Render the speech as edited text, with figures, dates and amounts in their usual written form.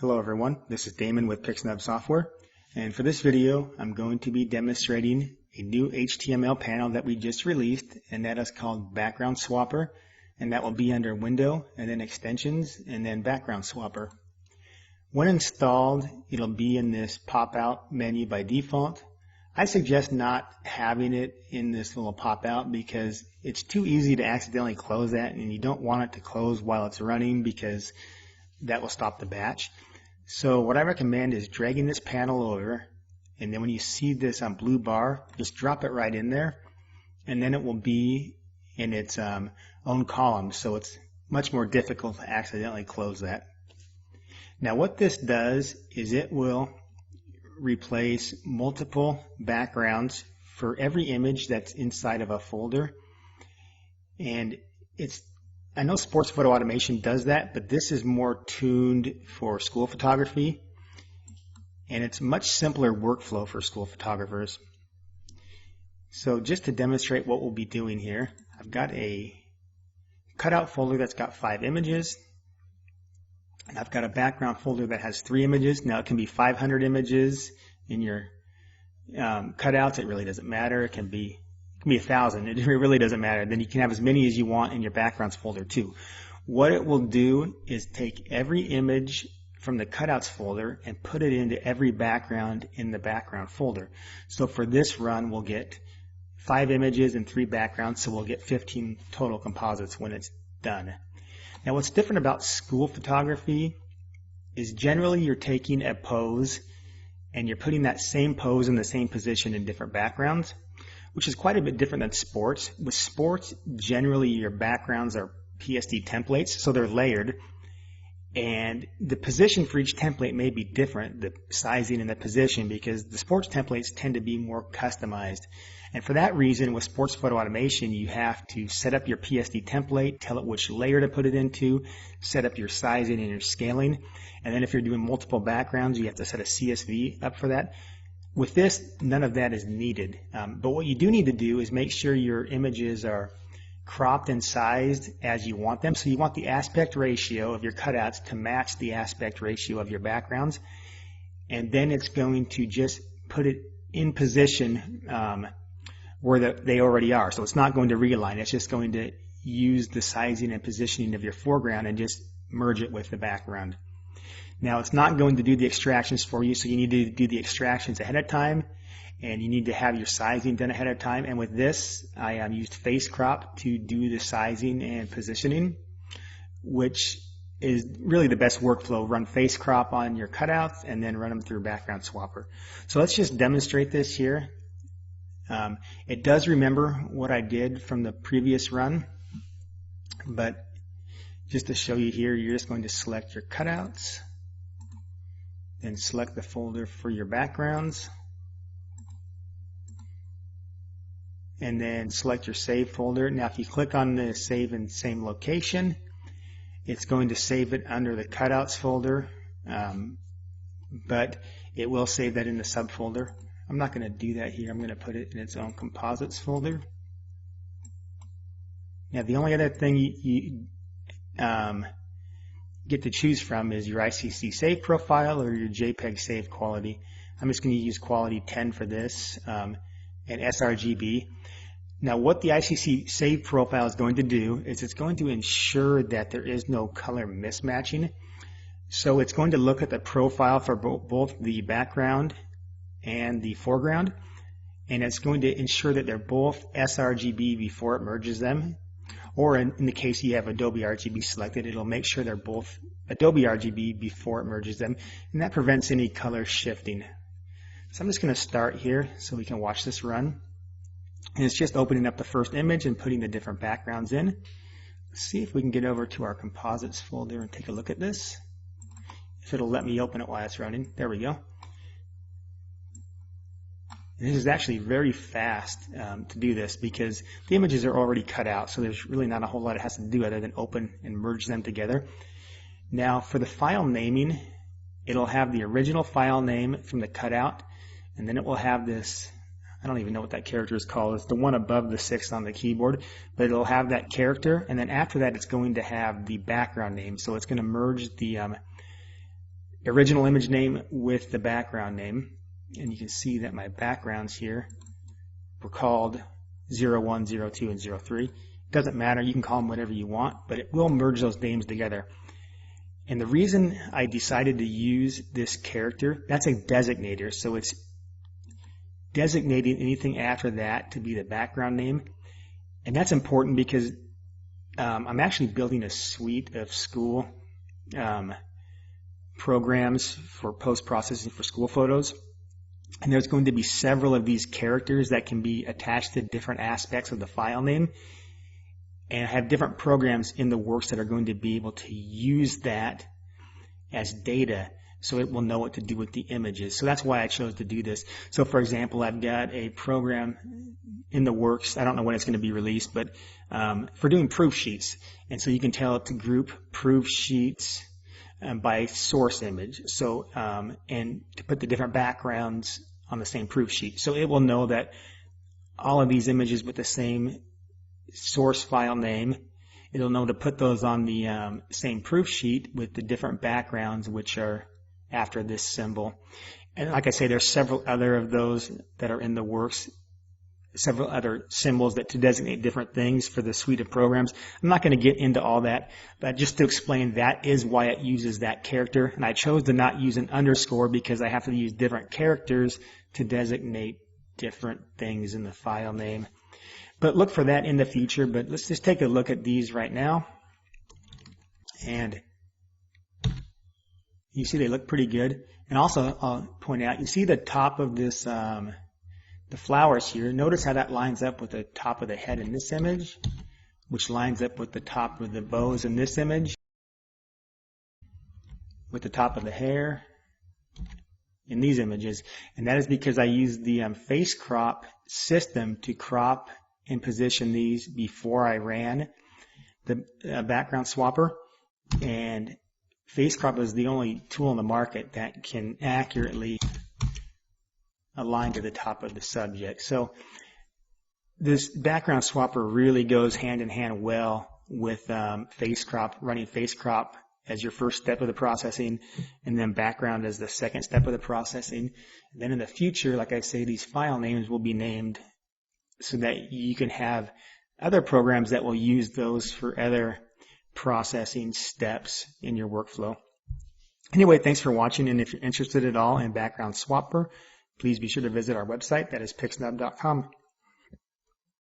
Hello everyone, this is Damon with Pixnub Software, and for this video I'm going to be demonstrating a new HTML panel that we just released, and that is called Background Swapper, and that will be under Window and then Extensions and then Background Swapper. When installed, it'll be in this pop-out menu by default. I suggest not having it in this little pop-out because it's too easy to accidentally close that, and you don't want it to close while it's running because that will stop the batch. So what I recommend is dragging this panel over, and then when you see this blue bar, just drop it right in there, and then it will be in its own column, so it's much more difficult to accidentally close that. Now what this does is it will replace multiple backgrounds for every image that's inside of a folder, and I know Sports Photo Automation does that, but this is more tuned for school photography, and it's a much simpler workflow for school photographers. So just to demonstrate what we'll be doing here, I've got a cutout folder that's got 5 images, and I've got a background folder that has 3 images. Now it can be 500 images in your cutouts, it really doesn't matter. It can be 1,000. It really doesn't matter. Then you can have as many as you want in your backgrounds folder too. What it will do is take every image from the cutouts folder and put it into every background in the background folder. So for this run, we'll get 5 images and 3 backgrounds, so we'll get 15 total composites when it's done. Now what's different about school photography is generally you're taking a pose and you're putting that same pose in the same position in different backgrounds, which is quite a bit different than sports. With sports, generally your backgrounds are PSD templates, so they're layered, and the position for each template may be different, the sizing and the position, because the sports templates tend to be more customized. And for that reason, with Sports Photo Automation, you have to set up your PSD template, tell it which layer to put it into, set up your sizing and your scaling, and then if you're doing multiple backgrounds, you have to set a CSV up for that. With this, none of that is needed. But what you do need to do is make sure your images are cropped and sized as you want them. So you want the aspect ratio of your cutouts to match the aspect ratio of your backgrounds. And then it's going to just put it in position where they already are. So it's not going to realign. It's just going to use the sizing and positioning of your foreground and just merge it with the background. Now it's not going to do the extractions for you, so you need to do the extractions ahead of time, and you need to have your sizing done ahead of time. And with this, I used Face Crop to do the sizing and positioning, which is really the best workflow. Run Face Crop on your cutouts and then run them through Background Swapper. So let's just demonstrate this here. It does remember what I did from the previous run, but just to show you here, you're just going to select your cutouts, then select the folder for your backgrounds, and then select your save folder. Now if you click on the save in same location, it's going to save it under the cutouts folder, but it will save that in the subfolder. I'm not going to do that here. I'm going to put it in its own composites folder. Now the only other thing you get to choose from is your ICC save profile or your JPEG save quality. I'm just going to use quality 10 for this, and sRGB. Now what the ICC save profile is going to do is it's going to ensure that there is no color mismatching. So it's going to look at the profile for both the background and the foreground, and it's going to ensure that they're both sRGB before it merges them. Or in the case you have Adobe RGB selected, it'll make sure they're both Adobe RGB before it merges them, and that prevents any color shifting. So I'm just going to start here so we can watch this run. And it's just opening up the first image and putting the different backgrounds in. Let's see if we can get over to our composites folder and take a look at this. If it'll let me open it while it's running. There we go. And this is actually very fast to do this because the images are already cut out, so there's really not a whole lot it has to do other than open and merge them together. Now for the file naming, it'll have the original file name from the cutout, and then it will have this, I don't even know what that character is called, it's the one above the 6 on the keyboard, but it'll have that character, and then after that it's going to have the background name, so it's going to merge the original image name with the background name. And you can see that my backgrounds here were called 01, 02, and 03. It doesn't matter, you can call them whatever you want, but it will merge those names together. And the reason I decided to use this character, that's a designator, so it's designating anything after that to be the background name. And that's important because I'm actually building a suite of school programs for post-processing for school photos. And there's going to be several of these characters that can be attached to different aspects of the file name. And I have different programs in the works that are going to be able to use that as data so it will know what to do with the images. So that's why I chose to do this. So for example, I've got a program in the works. I don't know when it's going to be released, but for doing proof sheets. And so you can tell it to group proof sheets by source image. So and to put the different backgrounds on the same proof sheet. So it will know that all of these images with the same source file name, it'll know to put those on the same proof sheet with the different backgrounds which are after this symbol. And like I say, there's several other of those that are in the works, several other symbols that to designate different things for the suite of programs. I'm not going to get into all that, but just to explain, that is why it uses that character. And I chose to not use an underscore because I have to use different characters to designate different things in the file name. But look for that in the future. But let's just take a look at these right now. And you see they look pretty good. And also I'll point out, you see the top of this, the flowers here. Notice how that lines up with the top of the head in this image, which lines up with the top of the bows in this image, with the top of the hair in these images. And that is because I used the face crop system to crop and position these before I ran the background swapper. And face crop is the only tool in the market that can accurately align to the top of the subject. So this background swapper really goes hand in hand well with face crop, running face crop as your first step of the processing, and then background as the second step of the processing. And then in the future, like I say, these file names will be named so that you can have other programs that will use those for other processing steps in your workflow. Anyway, thanks for watching, and if you're interested at all in background swapper, please be sure to visit our website, that is pixnub.com.